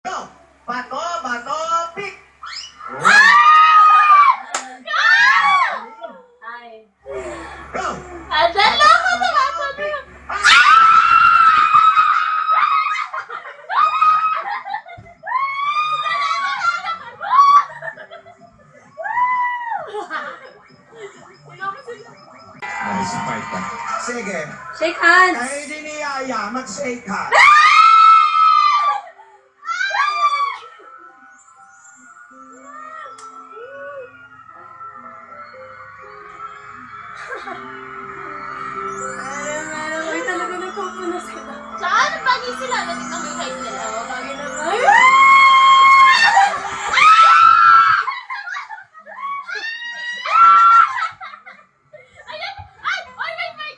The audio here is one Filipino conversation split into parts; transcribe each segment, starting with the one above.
Go! Bato, bato, pick! Ay. Go! Adala ko sa kasabi. Ay, si Marta. Sige. Shake hands. Kahit hindi ni Yaya, mag-shake hands. Ay, talaga nagpupuno sila. Saan? Bagay sila. Natignan mo yung height nila. Oo, bagay naman. Ayan! Ay! Ay!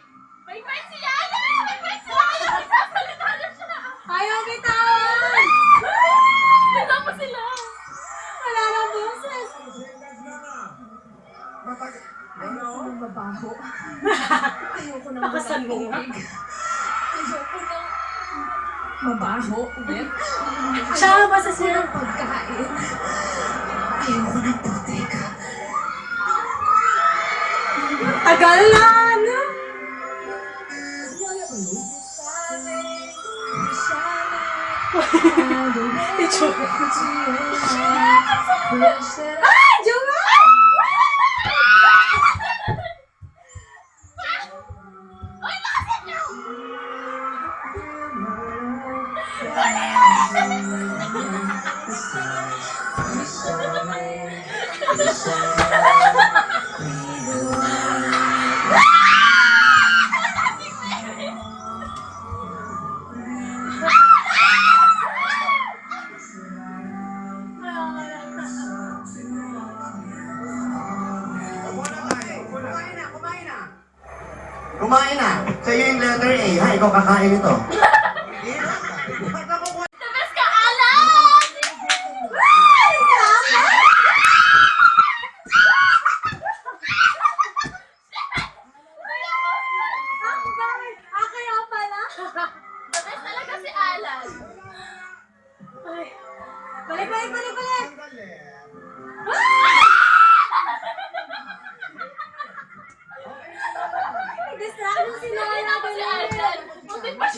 May fight si Yaya! May fight si Yaya! Nagsasalita na siya! Ayaw bitawan! Wala pa sila! Wala na boses! Ayoko nang mabaho. Ayoko nang malamig. Ayoko nang mabaho ulit. Tsaka masasirang pagkain. Ayoko nang putik. Tagal na, ano? Ay, Joel! Ay, lakas niyo! Kumain na. Sa'yo yung letter A, ha? Ikaw kakain ito. The best ka, Alan! Ay, kaya pala. The best talaga si Alan. Ay. Balik! Distraction si Lola. Si Alan.